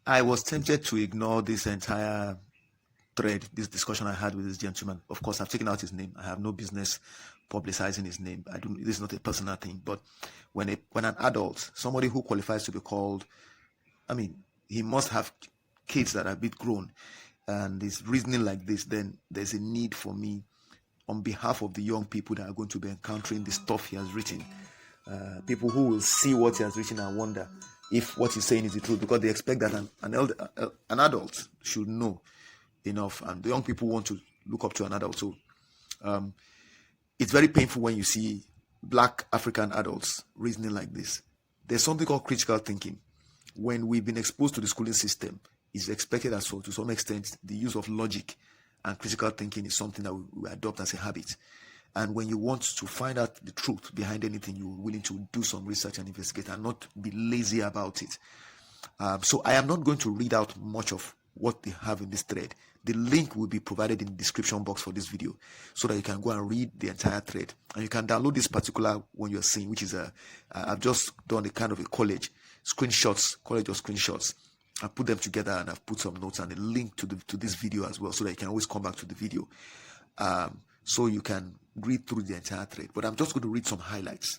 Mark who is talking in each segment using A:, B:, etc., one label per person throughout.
A: I was tempted to ignore this entire thread, this discussion I had with this gentleman. Of course, I've taken out his name. I have no business publicizing his name. This is not a personal thing. But when an adult, somebody who qualifies to be called, he must have kids that are a bit grown, and is reasoning like this, then there's a need for me, on behalf of the young people that are going to be encountering the stuff he has written, people who will see what he has written and wonder if what he's saying is the truth, because they expect that an adult should know enough, and the young people want to look up to an adult. So it's very painful when you see Black African adults reasoning like this. There's something called critical thinking. When we've been exposed to the schooling system, it's expected as well. To some extent, the use of logic and critical thinking is something that we adopt as a habit. And when you want to find out the truth behind anything, you're willing to do some research and investigate and not be lazy about it. So I am not going to read out much of what they have in this thread. The link will be provided in the description box for this video, so that you can go and read the entire thread. And you can download this particular one you're seeing, which is I've just done a kind of a college of screenshots. I put them together, and I've put some notes and a link to this video as well, so that you can always come back to the video, so you can read through the entire thread. But I'm just going to read some highlights.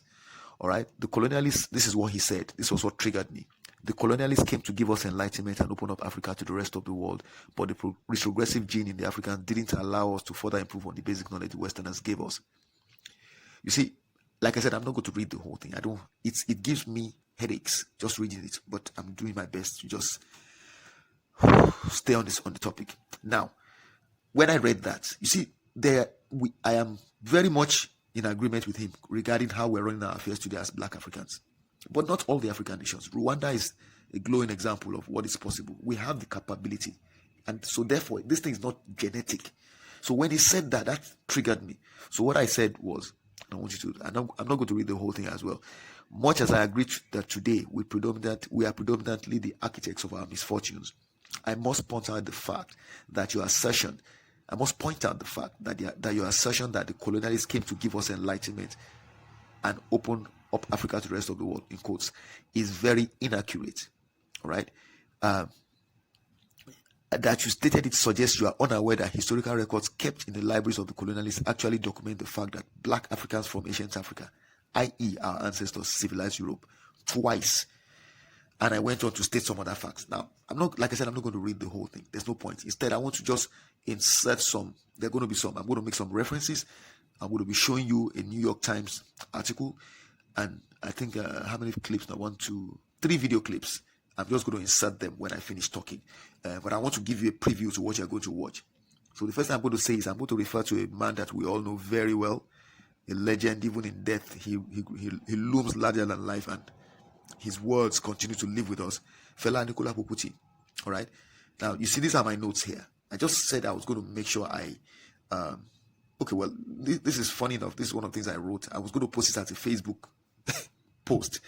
A: All right, the colonialists. This is what he said. This was what triggered me. The colonialists came to give us enlightenment and open up Africa to the rest of the world, but the retrogressive gene in the Africans didn't allow us to further improve on the basic knowledge the Westerners gave us. You see, like I said, I'm not going to read the whole thing. It gives me headaches just reading it, but I'm doing my best to just stay on the topic. Now, when I read that, you see, I am very much in agreement with him regarding how we're running our affairs today as Black Africans. But not all the African nations. Rwanda is a glowing example of what is possible. We have the capability. And so therefore, this thing is not genetic. So when he said that, that triggered me. So what I said was, I'm not going to read the whole thing as well. Much as I agree that today we are predominantly the architects of our misfortunes, I must point out the fact that your assertion that your assertion that the colonialists came to give us enlightenment and open up Africa to the rest of the world, in quotes, is very inaccurate. All right? That you stated it suggests you are unaware that historical records kept in the libraries of the colonialists actually document the fact that Black Africans from ancient Africa, i.e. our ancestors, civilized Europe twice. And I went on to state some other facts. Now, I'm not going to read the whole thing. There's no point. Instead, I want to just insert some. I'm going to make some references. I'm going to be showing you a New York Times article. And I think, how many clips now? 1, 2, 3 video clips. I'm just going to insert them when I finish talking. But I want to give you a preview to what you're going to watch. So the first thing I'm going to say is I'm going to refer to a man that we all know very well, a legend. Even in death, he looms larger than life, and his words continue to live with us. Fela Nicola Puputi. All right. Now, you see, these are my notes here. I just said I was going to make sure this is funny enough. This is one of the things I wrote. I was going to post it as a Facebook post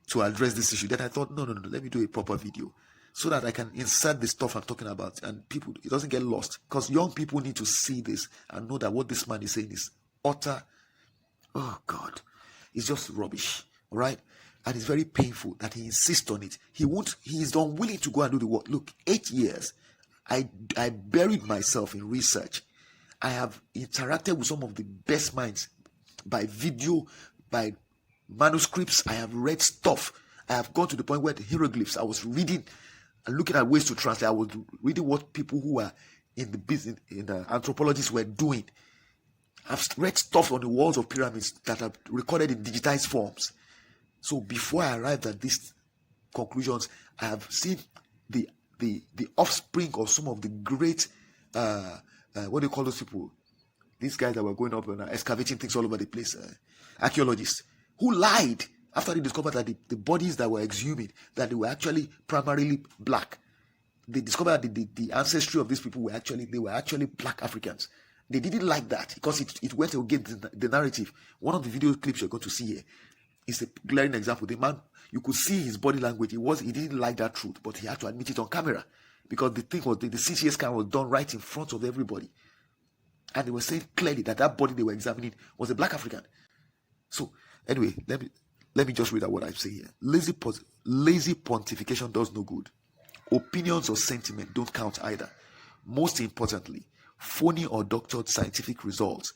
A: to address this issue. Then I thought, no, let me do a proper video so that I can insert the stuff I'm talking about, and it doesn't get lost, because young people need to see this and know that what this man is saying is utter, oh God, it's just rubbish. All right. And it's very painful that he insists on it. He is unwilling to go and do the work. Look, 8 years, I buried myself in research. I have interacted with some of the best minds by video, by manuscripts. I have read stuff. I have gone to the point where the hieroglyphs, I was reading and looking at ways to translate. I was reading what people who are in the business, in the anthropologists were doing. I've read stuff on the walls of pyramids that are recorded in digitized forms. So before I arrived at these conclusions, I have seen the offspring of some of the great, what do you call those people? These guys that were going up and excavating things all over the place, archaeologists, who lied after they discovered that the bodies that were exhuming, that they were actually primarily black. They discovered that the ancestry of these people were actually Black Africans. They didn't like that because it went against the narrative. One of the video clips you're going to see here is a glaring example. The man, you could see his body language. He didn't like that truth, but he had to admit it on camera because the thing was the CTA scan was done right in front of everybody, and they were saying clearly that body they were examining was a Black African. So anyway, let me just read out what I say here. Lazy pontification does no good. Opinions or sentiment don't count either. Most importantly, phony or doctored scientific results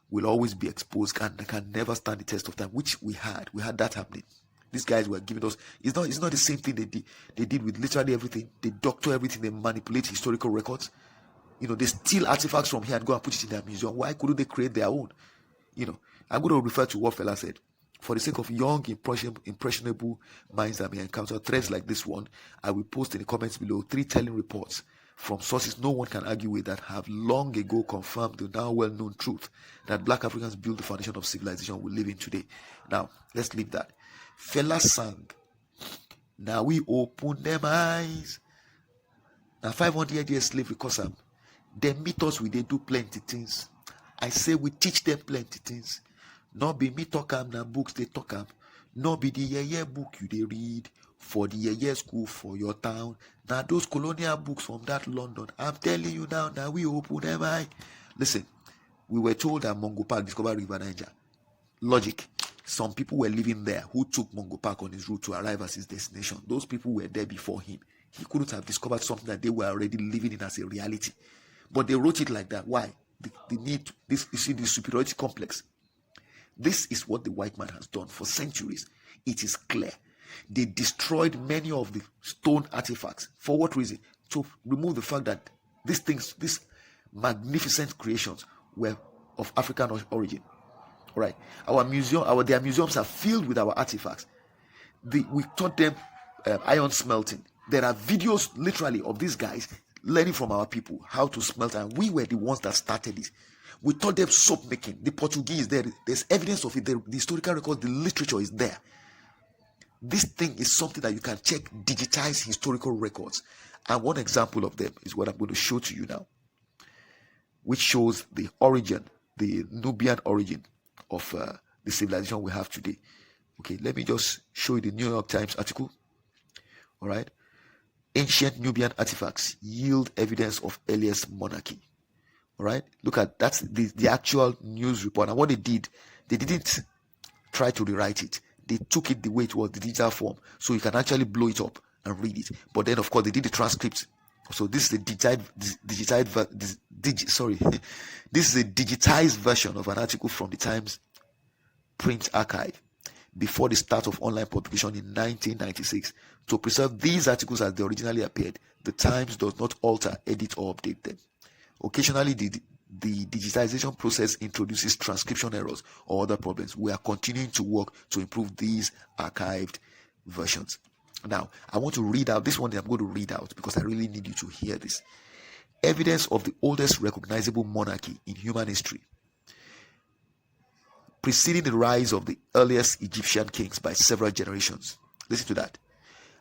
A: will always be exposed and can never stand the test of time, which we had that happening. These guys were giving us, it's not the same thing they did with literally everything. They doctor everything, they manipulate historical records. They steal artifacts from here and go and put it in their museum. Why couldn't they create their own? I'm going to refer to what fella said. For the sake of young, impressionable minds that may encounter threads like this one, I will post in the comments below 3 telling reports from sources no one can argue with that have long ago confirmed the now well-known truth that black Africans built the foundation of civilization we live in today. Now, let's leave that. Fella sang, now we open them eyes. Now 500 years slavery cause them. They meet us, we they do plenty things. I say we teach them plenty things. Not be me talk am, na books they talk am. Not be the year book you they read for the year school for your town. Now those colonial books from that London. I'm telling you now we open them eye. Listen, we were told that Mungo Park discovered River Niger. Logic. Some people were living there who took Mungo Park on his route to arrive at his destination. Those people were there before him. He couldn't have discovered something that they were already living in as a reality. But they wrote it like that. Why? They need this. You see, the superiority complex. This is what the white man has done for centuries. It is clear. They destroyed many of the stone artifacts. For what reason? To remove the fact that these magnificent creations were of African origin. All right. Their museums are filled with our artifacts. We taught them iron smelting. There are videos literally of these guys learning from our people how to smelt, and we were the ones that started it. We taught them soap making. The Portuguese, there's evidence of it. The historical records, the literature is there. This thing is something that you can check, digitize historical records. And one example of them is what I'm going to show to you now, which shows the origin, the Nubian origin of the civilization we have today. Okay, let me just show you the New York Times article. All right. Ancient Nubian artifacts yield evidence of earliest monarchy. All right, look at that's the actual news report. And what they didn't try to rewrite it. They took it the way it was, the digital form, so you can actually blow it up and read it. But then, of course, they did the transcript. So this is the this is a digitized version of an article from the Times print archive before the start of online publication in 1996. To preserve these articles as they originally appeared, the Times does not alter, edit, or update them. Occasionally, the digitization process introduces transcription errors or other problems. We are continuing to work to improve these archived versions. Now, I want to read out this one. I'm going to read out because I really need you to hear this. Evidence of the oldest recognizable monarchy in human history, preceding the rise of the earliest Egyptian kings by several generations. Listen to that.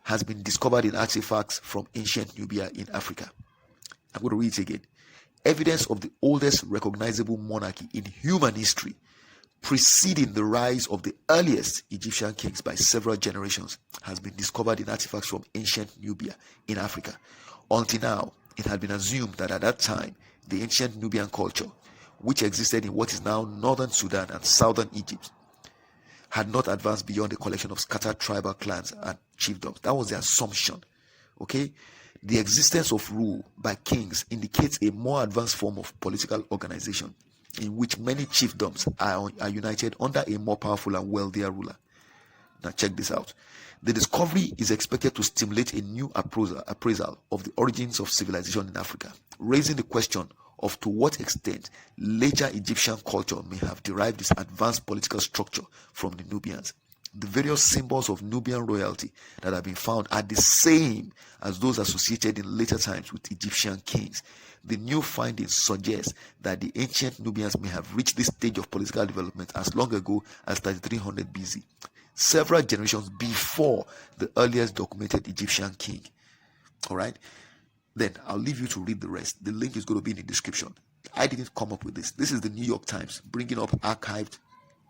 A: Has been discovered in artifacts from ancient Nubia in Africa. I'm going to read it again. Evidence of the oldest recognizable monarchy in human history, preceding the rise of the earliest Egyptian kings by several generations, has been discovered in artifacts from ancient Nubia in Africa. Until now, it had been assumed that at that time, the ancient Nubian culture, which existed in what is now northern Sudan and southern Egypt, had not advanced beyond a collection of scattered tribal clans and chiefdoms. That was the assumption. Okay? The existence of rule by kings indicates a more advanced form of political organization in which many chiefdoms are united under a more powerful and wealthier ruler. Now check this out. The discovery is expected to stimulate a new appraisal of the origins of civilization in Africa, raising the question of to what extent later Egyptian culture may have derived its advanced political structure from the Nubians. The various symbols of Nubian royalty that have been found are the same as those associated in later times with Egyptian kings. The new findings suggest that the ancient Nubians may have reached this stage of political development as long ago as 3300 BC, several generations before the earliest documented Egyptian king. All right? Then I'll leave you to read the rest. The link is going to be in the description. I didn't come up with this. This is the New York Times bringing up archived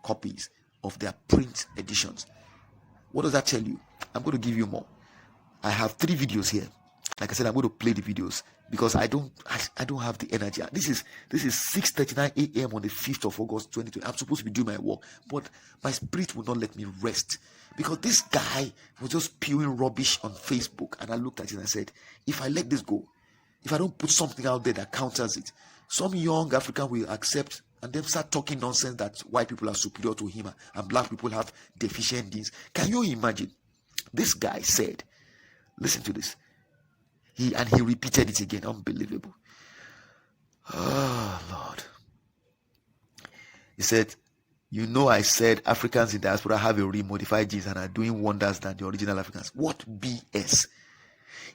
A: copies of their print editions. What does that tell you? I'm going to give you more. I have 3 videos here. Like I said, I'm going to play the videos because I don't have the energy. This is 6:39 a.m. on the 5th of August 2020. I'm supposed to be doing my work, but my spirit will not let me rest because this guy was just spewing rubbish on Facebook, and I looked at it and I said, if I let this go, if I don't put something out there that counters it, some young African will accept and then start talking nonsense that white people are superior to him and black people have deficient genes. Can you imagine? This guy said, listen to this. He repeated it again. Unbelievable. Oh, Lord. He said, I said Africans in diaspora have a remodified genes and are doing wonders than the original Africans. What BS?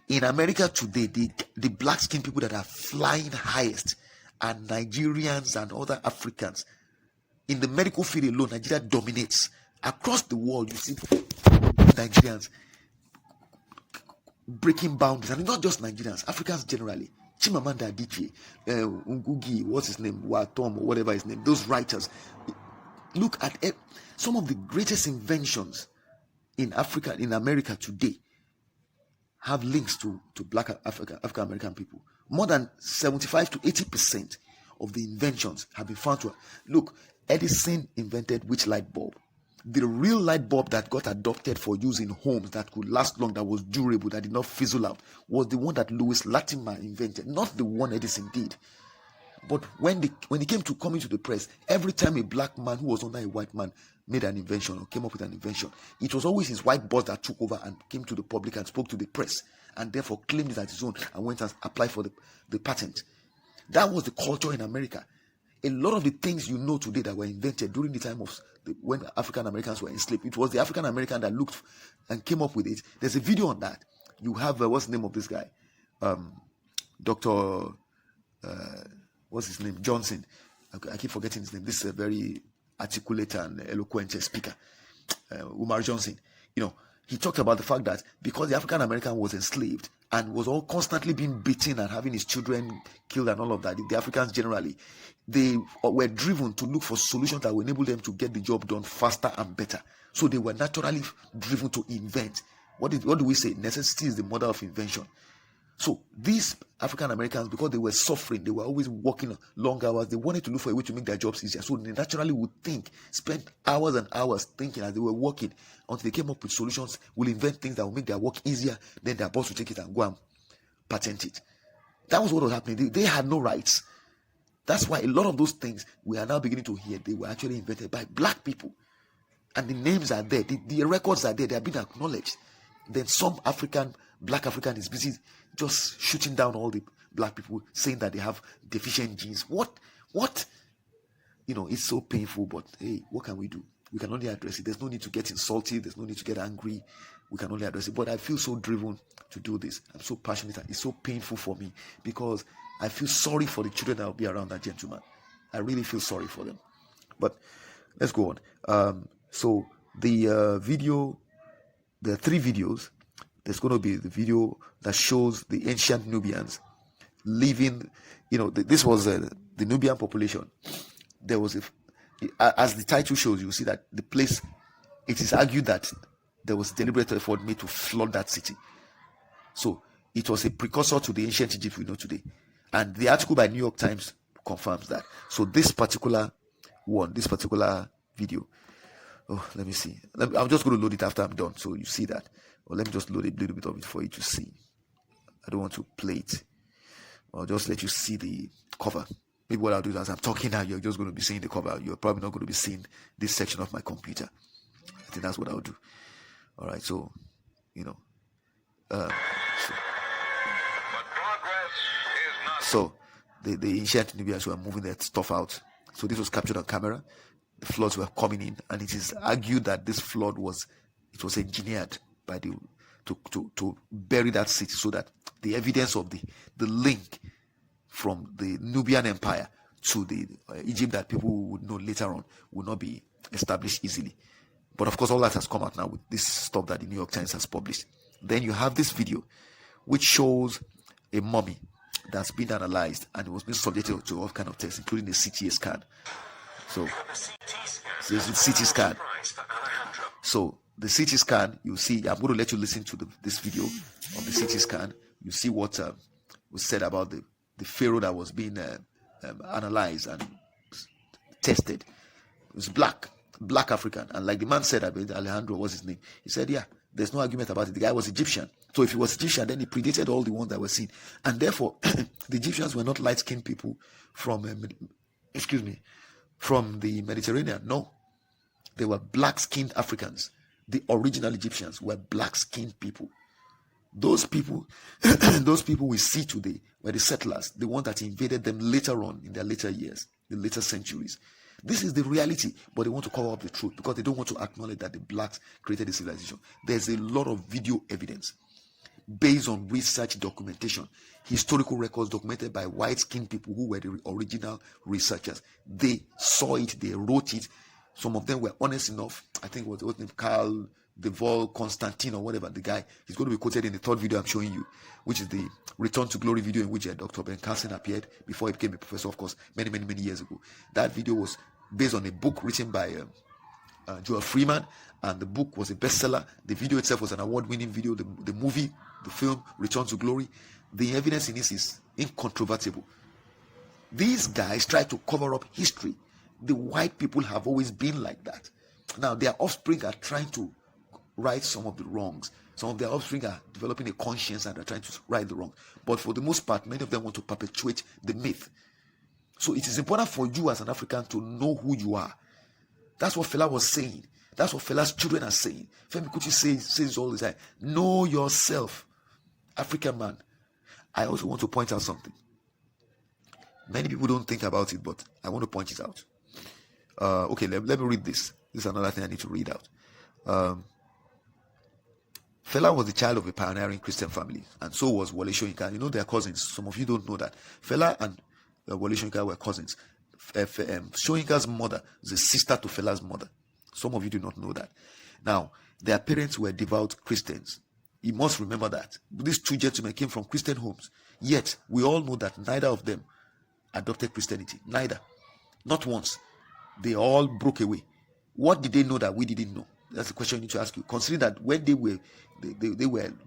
A: In America today, the black skinned people that are flying highest are Nigerians and other Africans. In the medical field alone, Nigeria dominates. Across the world, you see Nigerians breaking boundaries, and not just Nigerians, Africans generally. Chimamanda Adichie, Ngugi, what's his name, Watom, or whatever his name, those writers. Look at some of the greatest inventions in Africa, in America today, have links to black African American people. More than 75 to 80% of the inventions have been found to. Look, Edison invented which light bulb? The real light bulb that got adopted for use in homes that could last long, that was durable, that did not fizzle out, was the one that Louis Latimer invented, not the one Edison did. But when it came to coming to the press, every time a black man who was under a white man made an invention or came up with an invention, it was always his white boss that took over and came to the public and spoke to the press and therefore claimed it as his own and went and applied for the patent. That was the culture in America. A lot of the things you know today that were invented during the time of when African Americans were enslaved, it was the African American that looked and came up with it. There's a video on that. You have what's the name of this guy? Dr. What's his name? Johnson. I keep forgetting his name. This is a very articulate and eloquent speaker, Umar Johnson. He talked about the fact that because the African American was enslaved and was all constantly being beaten and having his children killed and all of that, the Africans generally, they were driven to look for solutions that would enable them to get the job done faster and better. So they were naturally driven to invent. What do we say? Necessity is the mother of invention. So these African Americans, because they were suffering, they were always working long hours, they wanted to look for a way to make their jobs easier. So they naturally would spend hours and hours thinking as they were working until they came up with solutions, will invent things that will make their work easier. Then their boss will take it and go and patent it. That was what was happening. They had no rights. That's why a lot of those things we are now beginning to hear, they were actually invented by black people. And the names are there. The records are there. They are being acknowledged. Then some black African is busy just shooting down all the black people, saying that they have deficient genes. What? It's so painful, but hey, what can we do? We can only address it. There's no need to get insulted. There's no need to get angry. We can only address it. But I feel so driven to do this. I'm so passionate. It's so painful for me because I feel sorry for the children that will be around that gentleman. I really feel sorry for them. But let's go on. So the video, there are 3 videos. There's going to be the video that shows the ancient Nubians living. This was the Nubian population. There was as the title shows, you see that the place. It is argued that there was deliberate effort made to flood that city. So it was a precursor to the ancient Egypt we know today. And the article by New York Times confirms that. So this particular video. Oh, let me see. I'm just going to load it after I'm done, so you see that. Or let me just load a little bit of it for you to see. I don't want to play it. I'll just let you see the cover. Maybe what I'll do is, as I'm talking now, you're just going to be seeing the cover. You're probably not going to be seeing this section of my computer. I think that's what I'll do. All right, so, so the ancient Nubians were moving their stuff out. So this was captured on camera. The floods were coming in, and it is argued that this flood was engineered by to bury that city so that the evidence of the link from the Nubian Empire to the Egypt that people would know later on would not be established easily. But of course, all that has come out now with this stuff that the New York Times has published. Then you have this video which shows a mummy that's been analyzed, and it was being subjected to all kind of tests, including the CT scan. So there's a CT scan. So the CT scan, you see, I'm going to let you listen to this video of the CT scan, you see what was said about the pharaoh that was being analyzed and tested. It was black African. And like the man said, Alejandro, what's his name? He said, yeah, there's no argument about it. The guy was Egyptian. So if he was Egyptian, then he predated all the ones that were seen. And therefore, the Egyptians were not light-skinned people from the Mediterranean. No. They were black-skinned Africans. The original Egyptians were black-skinned people. Those people we see today were the settlers, the ones that invaded them later on in their later years, the later centuries. This is the reality, but they want to cover up the truth because they don't want to acknowledge that the blacks created the civilization. There's a lot of video evidence based on research documentation, historical records documented by white-skinned people who were the original researchers. They saw it, they wrote it. Some of them were honest enough. I think it was named Carl Devol Constantine or whatever, the guy. He's going to be quoted in the third video I'm showing you, which is the Return to Glory video in which Dr. Ben Carson appeared before he became a professor, of course, many years ago. That video was based on a book written by Joel Freeman, and the book was a bestseller. The video itself was an award-winning video. The movie, the film, Return to Glory, the evidence in this is incontrovertible. These guys try to cover up history. The white people have always been like that. Now, their offspring are trying to right some of the wrongs. Some of their offspring are developing a conscience and are trying to right the wrong. But for the most part, many of them want to perpetuate the myth. So it is important for you as an African to know who you are. That's what Fela was saying. That's what Fela's children are saying. Femi Kuti says all the time, know yourself, African man. I also want to point out something. Many people don't think about it, but I want to point it out. Okay, let me read this. This is another thing I need to read out. Fela was the child of a pioneering Christian family, and so was Wole Soyinka. You know they are cousins. Some of you don't know that. Fela and Wole Soyinka were cousins. Soyinka's mother is a sister to Fela's mother. Some of you do not know that. Now, their parents were devout Christians. You must remember that. These two gentlemen came from Christian homes. Yet, we all know that neither of them adopted Christianity. Neither. Not once. They all broke away. What did they know that we didn't know? That's the question you need to ask you. Considering that when they were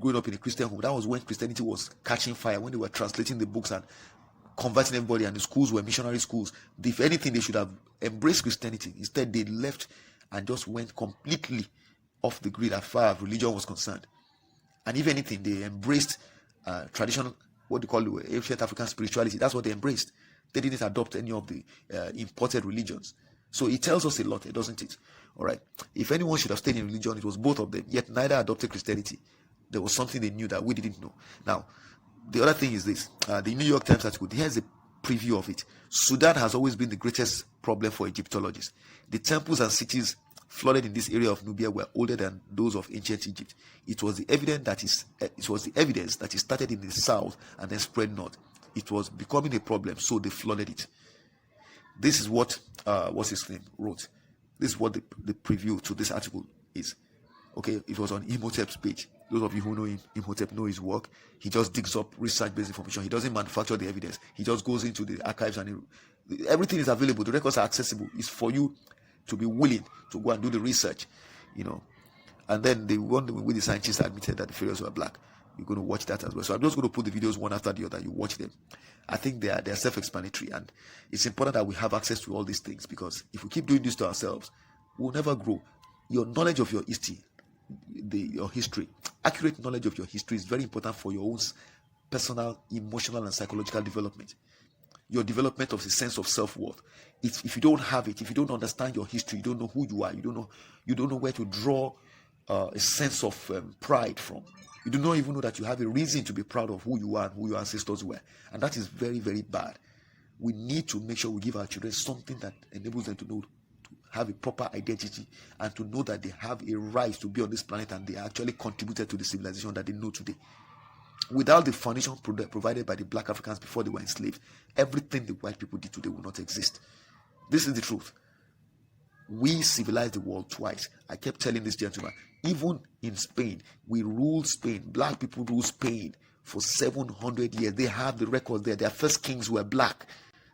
A: growing up in a Christian home, that was when Christianity was catching fire, when they were translating the books and converting everybody, and the schools were missionary schools. If anything, they should have embraced Christianity. Instead, they left and just went completely off the grid as far as religion was concerned. And if anything, they embraced traditional, what they call ancient African spirituality. That's what they embraced. They didn't adopt any of the imported religions. So it tells us a lot, doesn't it? All right. If anyone should have stayed in religion, it was both of them. Yet neither adopted Christianity. There was something they knew that we didn't know. Now, the other thing is this. The New York Times article, here's a preview of it. Sudan has always been the greatest problem for Egyptologists. The temples and cities flooded in this area of Nubia were older than those of ancient Egypt. It was the evidence that it started in the south and then spread north. It was becoming a problem, so they flooded it. This is what what's his name wrote. This is what the preview to this article is. Okay, it was on Imhotep's page. Those of you who know Imhotep know his work. He just digs up research-based information. He doesn't manufacture the evidence. He just goes into the archives and everything is available. The records are accessible. It's for you to be willing to go and do the research, you know. And then the one with the scientists admitted that the pharaohs were black. You're going to watch that as well. So I'm just going to put the videos one after the other. You watch them. I think they are self-explanatory, and it's important that we have access to all these things, because if we keep doing this to ourselves, we'll never grow. Your knowledge of your history, accurate knowledge of your history is very important for your own personal, emotional, and psychological development. Your development of a sense of self-worth. If you don't have it, if you don't understand your history, you don't know who you are, you don't know where to draw a sense of pride from. You do not even know that you have a reason to be proud of who you are and who your ancestors were. And that is very, very bad. We need to make sure we give our children something that enables them to know, to have a proper identity, and to know that they have a right to be on this planet and they actually contributed to the civilization that they know today. Without the foundation provided by the black Africans before they were enslaved, everything the white people did today will not exist. This is the truth. We civilized the world twice. I kept telling this gentleman, even in Spain, we ruled Spain. Black people ruled Spain for 700 years. They have the record there. Their first kings were black.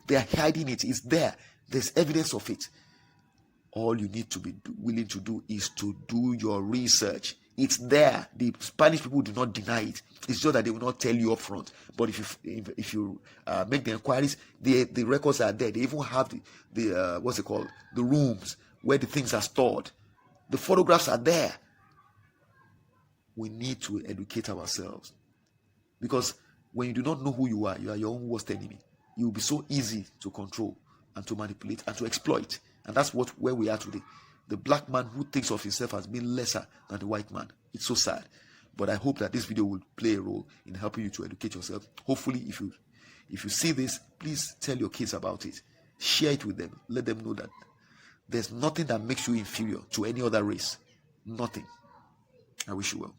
A: They are hiding it. It's there. There's evidence of it. All you need to be willing to do is to do your research. It's there. The Spanish people do not deny it. It's just that they will not tell you up front. But if you make the inquiries, the records are there. They even have the what's it called? The rooms where the things are stored. The photographs are there. We need to educate ourselves, because when you do not know who you are your own worst enemy. You will be so easy to control and to manipulate and to exploit. And that's where we are today. The black man who thinks of himself as being lesser than the white man. It's so sad. But I hope that this video will play a role in helping you to educate yourself. Hopefully, if you see this, please tell your kids about it. Share it with them. Let them know that there's nothing that makes you inferior to any other race. Nothing. I wish you well.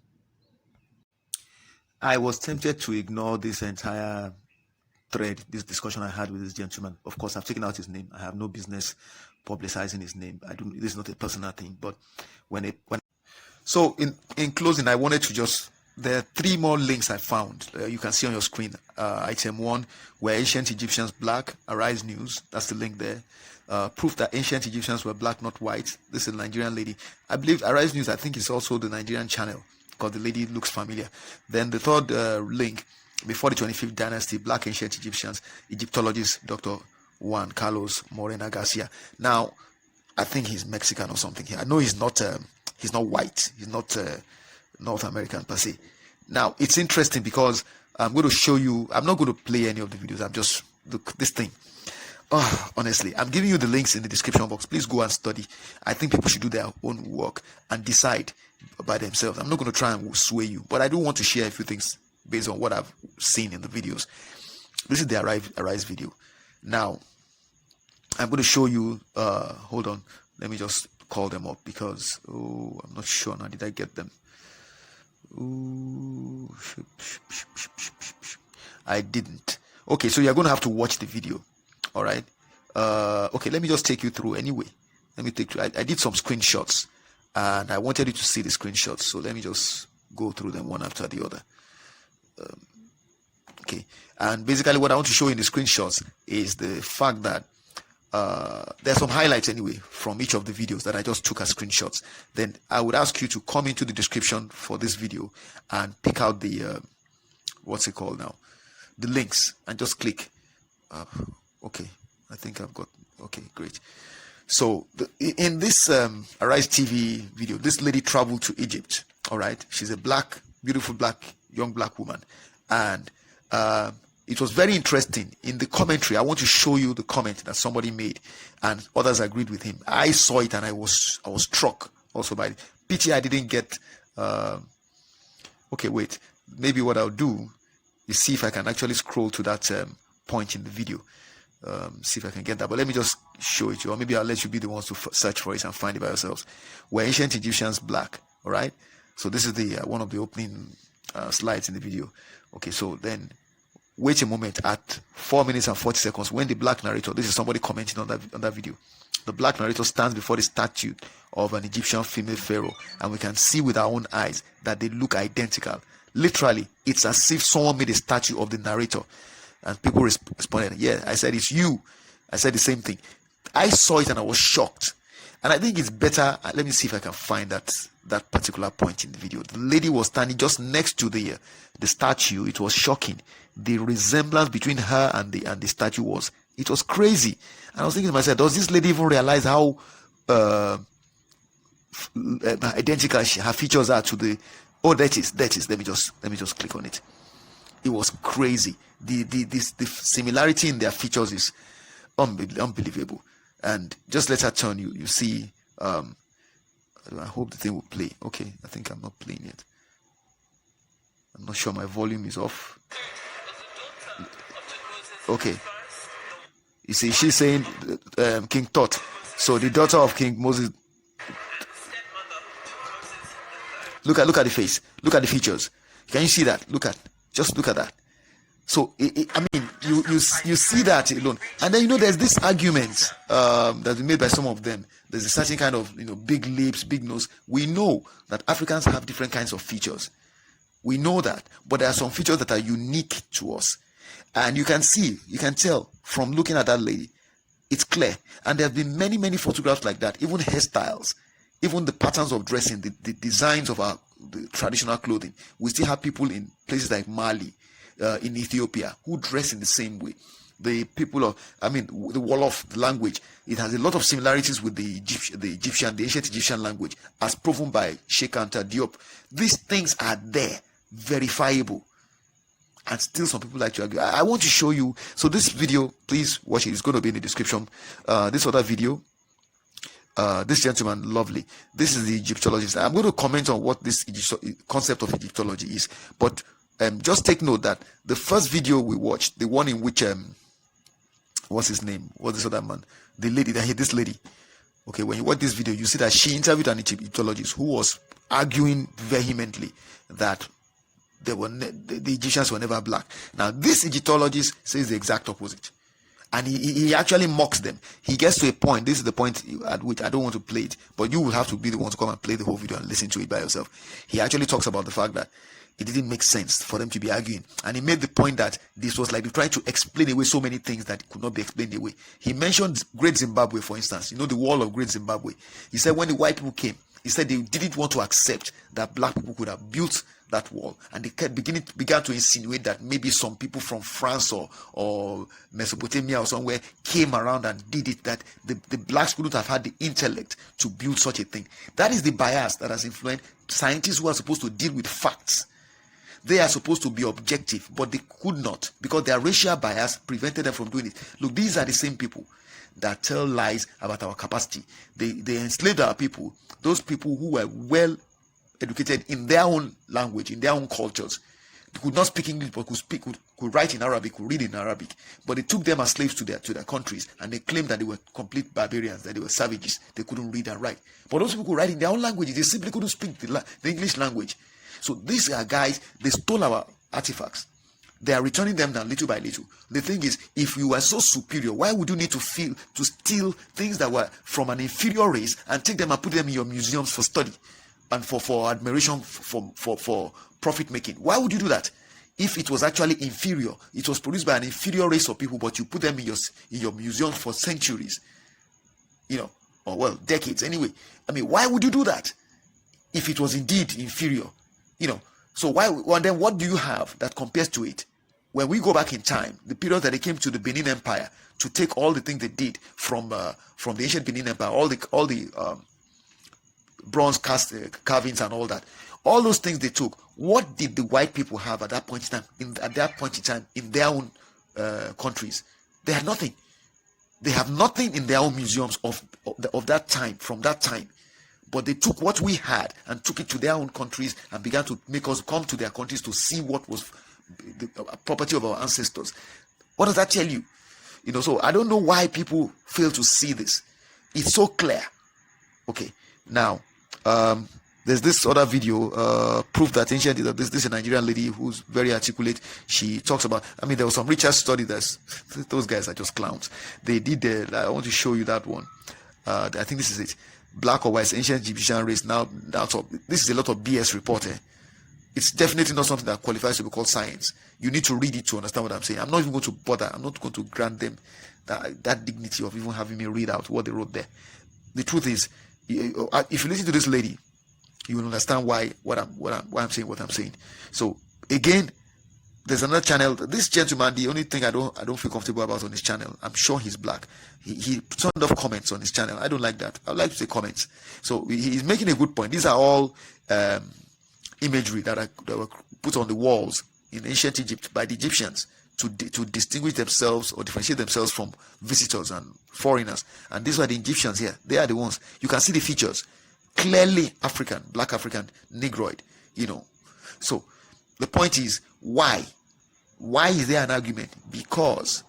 A: I was tempted to ignore this entire thread, this discussion I had with this gentleman. Of course, I've taken out his name. I have no business publicizing his name. This is not a personal thing. But so in closing, I wanted to there are 3 more links I found. You can see on your screen. Item 1, were ancient Egyptians black? Arise News. That's the link there. Proof that ancient Egyptians were black, not white. This is a Nigerian lady. I believe Arise News, I think, is also the Nigerian channel, because the lady looks familiar. Then the third link, before the 25th dynasty, black ancient Egyptians, Egyptologist Dr. Juan Carlos Morena Garcia. Now, I think he's Mexican or something here. I know he's not white. He's not North American per se. Now, it's interesting because I'm going to show you. I'm not going to play any of the videos. I'm just, look, this thing. Oh, honestly, I'm giving you the links in the description box. Please go and study. I think people should do their own work and decide by themselves. I'm not going to try and sway you, but I do want to share a few things based on what I've seen in the videos. This is the Arise video. Now, I'm going to show you, hold on, let me just call them up, because, I'm not sure now, did I get them? I didn't. Okay, so you're going to have to watch the video, all right? Okay, let me just take you through anyway. Let me take you, I did some screenshots, and I wanted you to see the screenshots, so let me just go through them one after the other. Okay, and basically what I want to show in the screenshots is the fact that there's some highlights anyway from each of the videos that I just took as screenshots. Then I would ask you to come into the description for this video and pick out the what's it called now, the links, and just click. Okay, I think I've got, okay, great. So in this Arise TV video, this lady traveled to Egypt. All right, she's a black, beautiful black, young black woman, and it was very interesting. In the commentary, I want to show you the comment that somebody made, and others agreed with him. I saw it and I was struck also by it. Pity I didn't get. Okay, wait. Maybe what I'll do is see if I can actually scroll to that point in the video. See if I can get that. But let me just show it to you, or maybe I'll let you be the ones to search for it and find it by yourselves. Were ancient Egyptians black? All right. So this is the one of the opening slides in the video. Okay, so then wait a moment. At 4 minutes and 40 seconds, when the black narrator, this is somebody commenting on that video, the black narrator stands before the statue of an Egyptian female pharaoh, and we can see with our own eyes that they look identical. Literally, it's as if someone made a statue of the narrator. And people responded, yeah, I said, it's you. I said the same thing. I saw it and I was shocked. And I think it's better. Let me see if I can find that particular point in the video. The lady was standing just next to the statue. It was shocking. The resemblance between her and the statue was crazy. And I was thinking to myself, does this lady even realize how identical her features are to the? Oh, that is. Let me just click on it. It was crazy. The similarity in their features is unbelievable. And just let her turn. You see. I hope the thing will play. Okay, I think I'm not playing yet. I'm not sure my volume is off. Okay. You see, she's saying King Tut. So the daughter of King Moses. Look at the face. Look at the features. Can you see that? Just look at that. So I mean, you see that alone, and then there's this argument that's been made by some of them. There's a certain kind of big lips, big nose. We know that Africans have different kinds of features. We know that, but there are some features that are unique to us, and you can tell from looking at that lady. It's clear, and there have been many photographs like that. Even hairstyles, even the patterns of dressing, the designs of our the traditional clothing. We still have people in places like Mali, in Ethiopia, who dress in the same way. The people of, the Wolof language, it has a lot of similarities with the ancient Egyptian language, as proven by Cheik Anta Diop. These things are there, verifiable, and still some people like to argue. I want to show you. So this video, please watch it. It's going to be in the description. This other video, this gentleman, lovely. This is the Egyptologist. I'm going to comment on what this concept of Egyptology is, but just take note that the first video we watched, the one in which what's his name? What's this other man? The lady that hit this lady. Okay, when you watch this video, you see that she interviewed an Egyptologist who was arguing vehemently that the Egyptians were never black. Now, this Egyptologist says the exact opposite. And he actually mocks them. He gets to a point, this is the point at which I don't want to play it, but you will have to be the one to come and play the whole video and listen to it by yourself. He actually talks about the fact that it didn't make sense for them to be arguing. And he made the point that this was like they trying to explain away so many things that could not be explained away. He mentioned Great Zimbabwe, for instance. You know, the wall of Great Zimbabwe. He said when the white people came, he said they didn't want to accept that black people could have built that wall. And they began to insinuate that maybe some people from France or Mesopotamia or somewhere came around and did it, that the blacks couldn't have had the intellect to build such a thing. That is the bias that has influenced scientists who are supposed to deal with facts. They are supposed to be objective, but they could not because their racial bias prevented them from doing it. Look, these are the same people that tell lies about our capacity. They enslaved our people, those people who were well educated in their own language, in their own cultures. They could not speak English, but could write in Arabic, could read in Arabic. But they took them as slaves to their countries, and they claimed that they were complete barbarians, that they were savages. They couldn't read and write. But those people could write in their own language. They simply couldn't speak the English language. So these are guys, they stole our artifacts. They are returning them down little by little. The thing is, if you were so superior, why would you need to steal things that were from an inferior race and take them and put them in your museums for study and for admiration, for profit making? Why would you do that? If it was actually inferior, it was produced by an inferior race of people, but you put them in your museum for centuries, or decades anyway. Why would you do that if it was indeed inferior? So then what do you have that compares to it? When we go back in time, the period that they came to the Benin Empire to take all the things they did from the ancient Benin Empire, all the bronze carvings and all that, all those things they took. What did the white people have at that point in time? In their own countries, they had nothing. They have nothing in their own museums of that time, from that time. But they took what we had and took it to their own countries and began to make us come to their countries to see what was the property of our ancestors. What does that tell you? So I don't know why people fail to see this. It's so clear. Okay, now there's this other video, proof that ancient. This is a Nigerian lady who's very articulate. She talks about. There was some research study those guys are just clowns. They did. I want to show you that one. I think this is it. Black or white, ancient Egyptian race. Now this is a lot of BS reporting. It's definitely not something that qualifies to be called science. You need to read it to understand what I'm saying. I'm not even going to bother. I'm not going to grant them that dignity of even having me read out what they wrote there. The truth is, if you listen to this lady, you will understand why I'm saying what I'm saying. So again, there's another channel. This gentleman, the only thing I don't feel comfortable about on his channel, I'm sure he's black. He turned off comments on his channel. I don't like that. I like to say comments. So he's making a good point. These are all imagery that were put on the walls in ancient Egypt by the Egyptians to distinguish themselves or differentiate themselves from visitors and foreigners. And these are the Egyptians here. They are the ones. You can see the features. Clearly African, black African, Negroid, So the point is, why? Why is there an argument? Because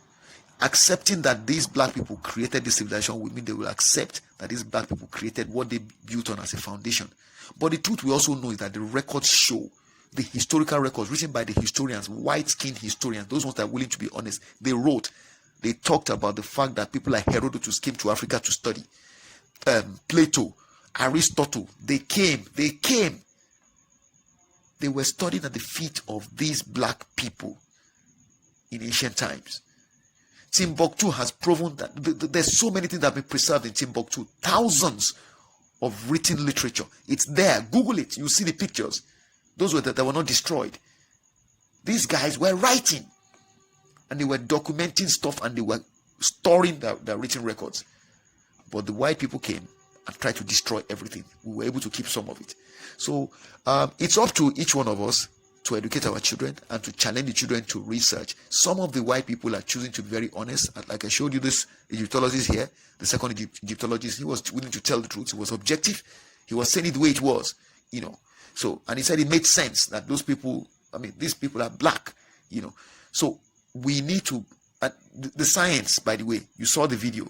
A: accepting that these black people created this civilization would mean they will accept that these black people created what they built on as a foundation. But the truth we also know is that the records show, the historical records written by the historians, white-skinned historians, those ones that are willing to be honest, they talked about the fact that people like Herodotus came to Africa to study. Plato, Aristotle, they came. They were studying at the feet of these black people in ancient times. Timbuktu has proven that there's so many things that have been preserved in Timbuktu. Thousands of written literature. It's there. Google it. You see the pictures. Those that were not destroyed. These guys were writing, and they were documenting stuff, and they were storing their written records. But the white people came and tried to destroy everything. We were able to keep some of it. So it's up to each one of us to educate our children and to challenge the children to research. Some of the white people are choosing to be very honest. Like I showed you, this Egyptologist here, the second Egyptologist, he was willing to tell the truth. He was objective. He was saying it the way it was, you know. So, and he said it made sense that those people, I mean, these people are black, you know. So we need to, the science, by the way, you saw the video.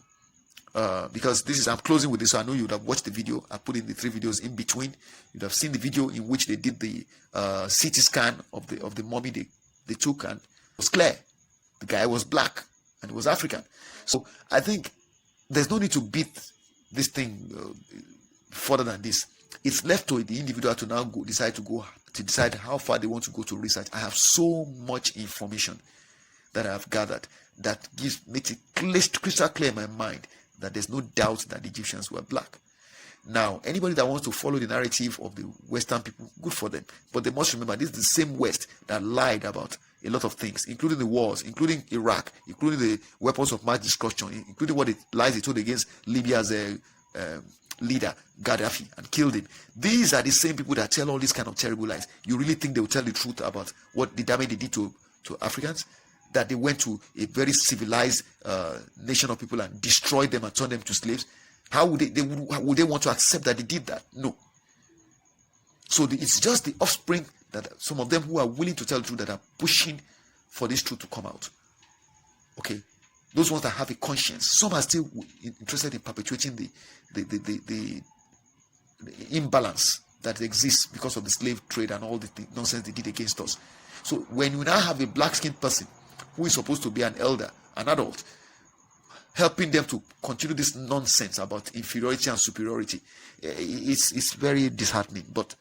A: Because this is, I'm closing with this, so I know you would have watched the video. I put in the 3 videos in between. You'd have seen the video in which they did the CT scan of the mummy they took, and it was clear the guy was black and he was African. So I think there's no need to beat this thing further than this. It's left to the individual to now decide how far they want to go to research. I have so much information that I have gathered that makes it crystal clear in my mind that there's no doubt that the Egyptians were black. Now, anybody that wants to follow the narrative of the Western people, good for them. But they must remember, this is the same West that lied about a lot of things, including the wars, including Iraq, including the weapons of mass destruction, including what lies they told against Libya's leader, Gaddafi, and killed him. These are the same people that tell all these kind of terrible lies. You really think they will tell the truth about what the damage they did to Africans? That they went to a very civilized nation of people and destroyed them and turned them to slaves? How would would they want to accept that they did that? No. So it's just the offspring that some of them who are willing to tell the truth that are pushing for this truth to come out. Okay, those ones that have a conscience. Some are still interested in perpetuating the imbalance that exists because of the slave trade and all the nonsense they did against us. So when you now have a black-skinned person who is supposed to be an elder, an adult, helping them to continue this nonsense about inferiority and superiority, it's very disheartening. But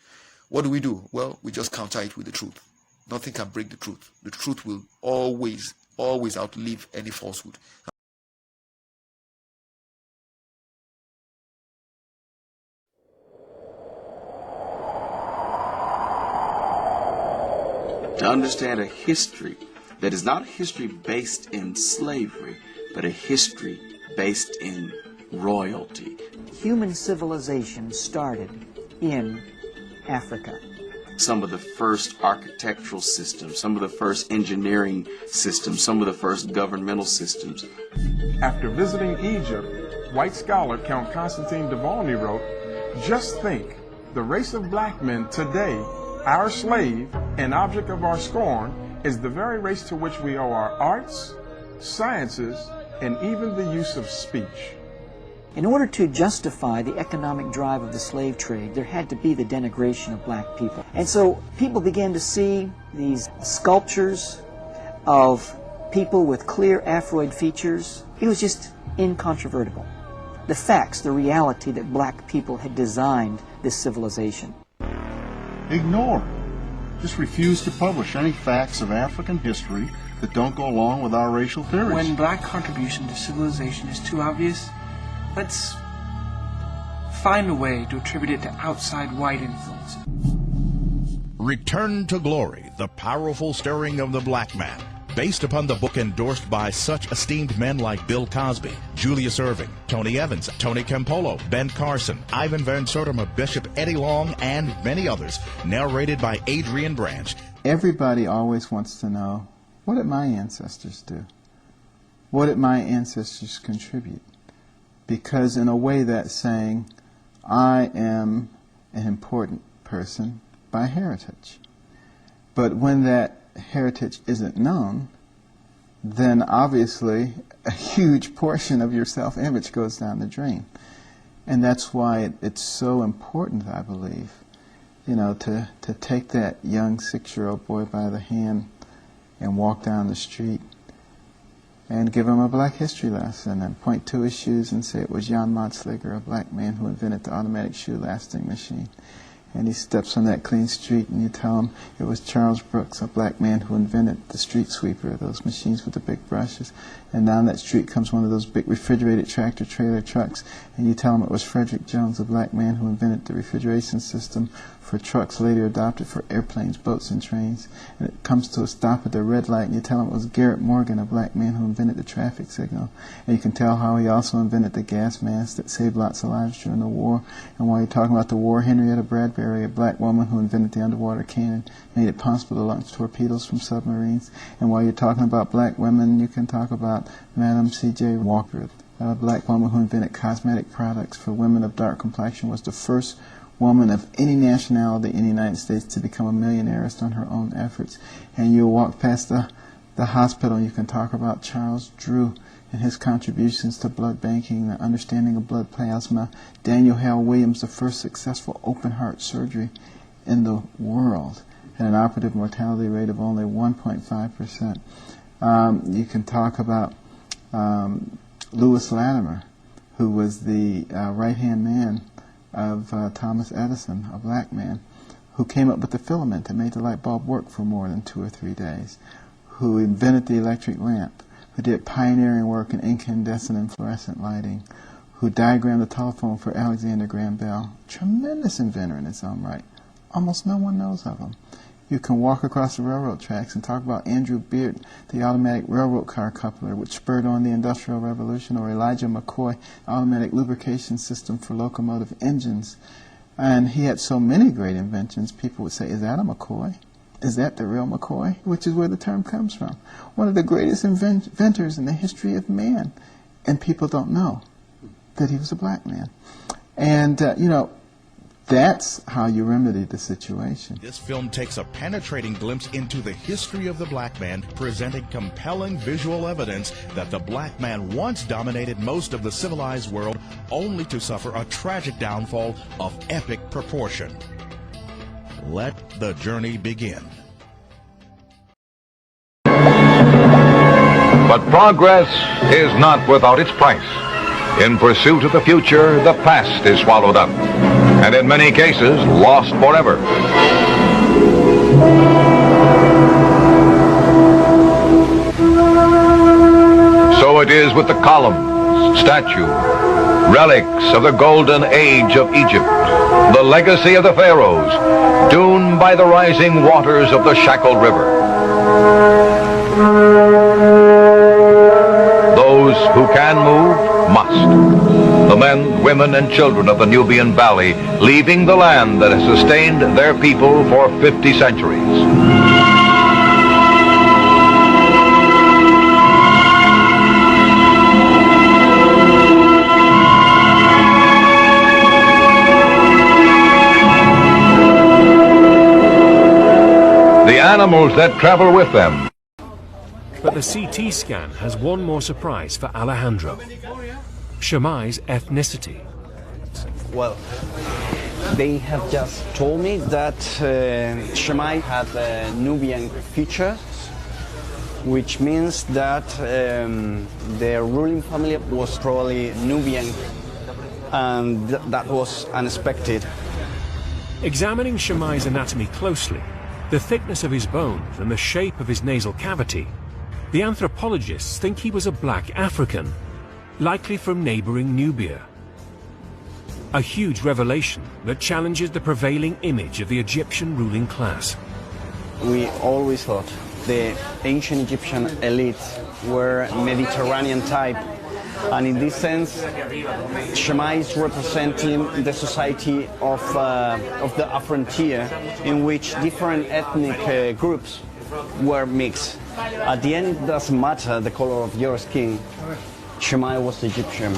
A: what do? Well, we just counter it with the truth. Nothing can break the truth. The truth will always outlive any falsehood.
B: To understand a history that is not a history based in slavery, but a history based in royalty.
C: Human civilization started in Africa.
B: Some of the first architectural systems, some of the first engineering systems, some of the first governmental systems.
D: After visiting Egypt, white scholar Count Constantine de Volney wrote, "Just think, the race of black men today, our slave and object of our scorn, is the very race to which we owe our arts, sciences, and even the use of speech."
C: In order to justify the economic drive of the slave trade, there had to be the denigration of black people. And so people began to see these sculptures of people with clear Afroid features. It was just incontrovertible. The facts, the reality that black people had designed this civilization.
E: Ignore. Just refuse to publish any facts of African history that don't go along with our racial theories.
F: When black contribution to civilization is too obvious, let's find a way to attribute it to outside white influence.
G: Return to Glory, the powerful stirring of the black man, based upon the book endorsed by such esteemed men like Bill Cosby, Julius Erving, Tony Evans, Tony Campolo, Ben Carson, Ivan Van Sertima, Bishop Eddie Long, and many others, narrated by Adrian Branch.
H: Everybody always wants to know, what did my ancestors do? What did my ancestors contribute? Because in a way that's saying, I am an important person by heritage. But when that heritage isn't known, then obviously a huge portion of your self-image goes down the drain. And that's why it's so important, I believe, you know, to take that young 6-year-old boy by the hand and walk down the street and give him a black history lesson and point to his shoes and say it was Jan Madsliger, a black man who invented the automatic shoe lasting machine. and he steps on that clean street, and you tell him it was Charles Brooks, a black man, who invented the street sweeper, those machines with the big brushes. And down that street comes one of those big refrigerated tractor trailer trucks, and you tell him it was Frederick Jones, a black man who invented the refrigeration system for trucks later adopted for airplanes, boats, and trains. And it comes to a stop at the red light, and you tell him it was Garrett Morgan, a black man who invented the traffic signal. And you can tell how he also invented the gas mask that saved lots of lives during the war. And while you're talking about the war, Henrietta Bradbury, a black woman who invented the underwater cannon, made it possible to launch torpedoes from submarines. And while you're talking about black women, you can talk about Madam C.J. Walker, a black woman who invented cosmetic products for women of dark complexion, was the first woman of any nationality in the United States to become a millionairist on her own efforts. And you walk past the hospital and you can talk about Charles Drew and his contributions to blood banking, the understanding of blood plasma. Daniel Hale Williams, the first successful open heart surgery in the world, at an operative mortality rate of only 1.5%. You can talk about Lewis Latimer, who was the right-hand man of Thomas Edison, a black man, who came up with the filament that made the light bulb work for more than 2 or 3 days, who invented the electric lamp, who did pioneering work in incandescent and fluorescent lighting, who diagrammed the telephone for Alexander Graham Bell. Tremendous inventor in his own right. Almost no one knows of him. You can walk across the railroad tracks and talk about Andrew Beard, the automatic railroad car coupler, which spurred on the Industrial Revolution, or Elijah McCoy, automatic lubrication system for locomotive engines. And he had so many great inventions, people would say, is that a McCoy? Is that the real McCoy? Which is where the term comes from. One of the greatest inventors in the history of man. And people don't know that he was a black man. And, that's how you remedy the situation.
G: This film takes a penetrating glimpse into the history of the black man, presenting compelling visual evidence that the black man once dominated most of the civilized world, only to suffer a tragic downfall of epic proportion. Let the journey begin.
I: But progress is not without its price. In pursuit of the future, the past is swallowed up, and in many cases, lost forever. So it is with the columns, statues, relics of the golden age of Egypt, the legacy of the Pharaohs, doomed by the rising waters of the Shackled River. Those who can move must. The men, women, and children of the Nubian Valley, leaving the land that has sustained their people for 50 centuries. The animals that travel with them.
J: But the CT scan has one more surprise for Alejandro. Shemai's ethnicity.
K: Well, they have just told me that Shemai had Nubian features, which means that their ruling family was probably Nubian, and that was unexpected.
J: Examining Shemai's anatomy closely, the thickness of his bones and the shape of his nasal cavity, the anthropologists think he was a black African, likely from neighboring Nubia. A huge revelation that challenges the prevailing image of the Egyptian ruling class.
K: We always thought the ancient Egyptian elite were Mediterranean type, and in this sense, Shemai is representing the society of the frontier, in which different ethnic groups were mixed. At the end, it doesn't matter the color of your skin. Shemai was Egyptian.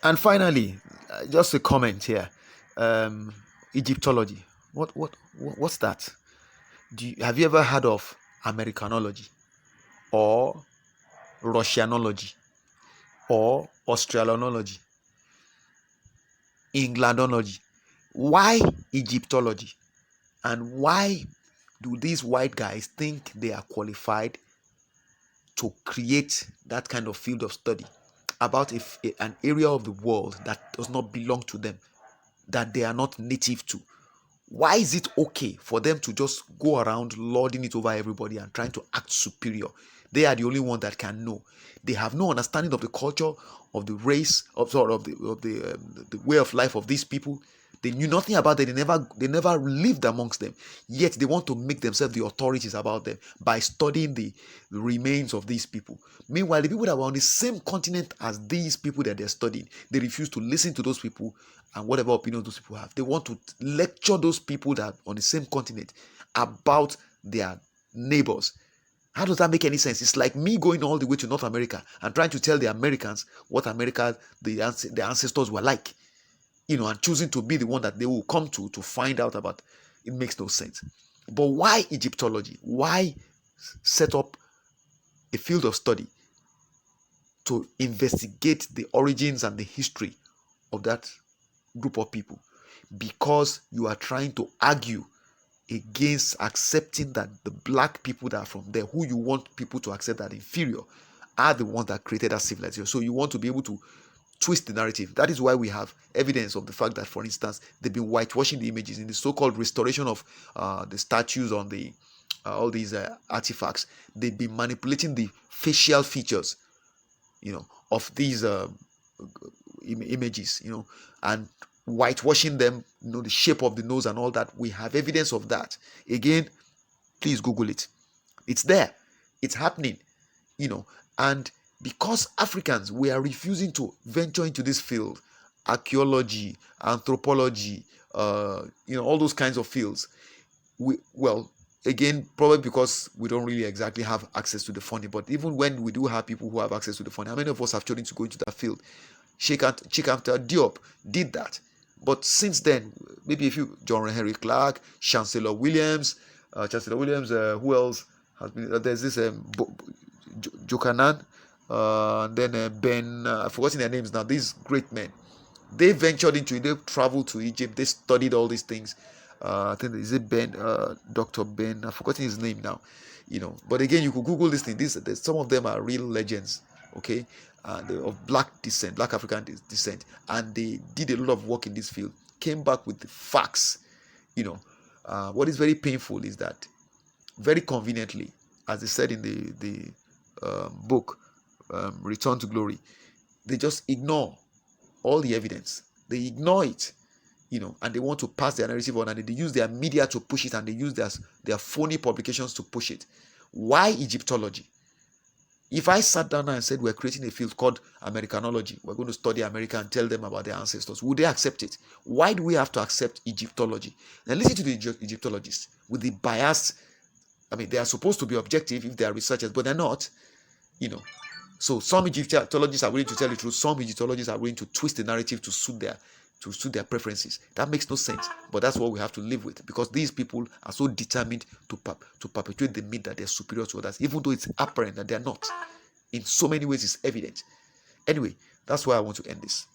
A: And finally, just a comment here. Egyptology. What's that? Have you ever heard of Americanology, or Russianology, or Australianology, Englandology? Why Egyptology? And why do these white guys think they are qualified to create that kind of field of study about an area of the world that does not belong to them, that they are not native to? Why is it okay for them to just go around lording it over everybody and trying to act superior? They are the only one that can know. They have no understanding of the culture, of the race, of the way of life of these people. They knew nothing about it. They never lived amongst them. Yet they want to make themselves the authorities about them by studying the remains of these people. Meanwhile, the people that were on the same continent as these people that they're studying, they refuse to listen to those people and whatever opinion those people have. They want to lecture those people that are on the same continent about their neighbors. How does that make any sense? It's like me going all the way to North America and trying to tell the Americans what America, their ancestors were like, and choosing to be the one that they will come to find out about. It makes no sense. But why Egyptology? Why set up a field of study to investigate the origins and the history of that group of people? Because you are trying to argue against accepting that the black people that are from there, who you want people to accept that inferior, are the ones that created that civilization. So you want to be able to twist the narrative. That is why we have evidence of the fact that, for instance, they've been whitewashing the images in the so-called restoration of the statues on the all these artifacts. They've been manipulating the facial features, of these images, and whitewashing them, the shape of the nose and all that. We have evidence of that. Again, please Google it. It's there. It's happening, and because Africans, we are refusing to venture into this field, archaeology, anthropology, all those kinds of fields. Again, probably because we don't really exactly have access to the phony. But even when we do have people who have access to the phony, how many of us have chosen to go into that field? Cheik Anta Diop did that. But since then, maybe John Henry Clark, Chancellor Williams, who else has been? There's this Jokanan, and then Ben. I've forgotten their names now. These great men, they ventured into it. They traveled to Egypt. They studied all these things. I think is it Ben, Dr. Ben. I've forgotten his name now. But again, you could Google this thing. Some of them are real legends. Okay. Of black descent, black African descent, and they did a lot of work in this field, came back with the facts. What is very painful is that, very conveniently, as they said in the book, Return to Glory, they just ignore all the evidence. They ignore it, and they want to pass their narrative on, and they use their media to push it, and they use their phony publications to push it. Why Egyptology? If I sat down and said we're creating a field called Americanology, we're going to study America and tell them about their ancestors, would they accept it? Why do we have to accept Egyptology? Now listen to the Egyptologists with the bias. They are supposed to be objective if they are researchers, but they're not. So some Egyptologists are willing to tell the truth. Some Egyptologists are willing to twist the narrative to suit their preferences. That makes no sense, but that's what we have to live with, because these people are so determined to perpetuate the myth that they're superior to others, even though it's apparent that they're not. In so many ways, it's evident. Anyway, that's why I want to end this.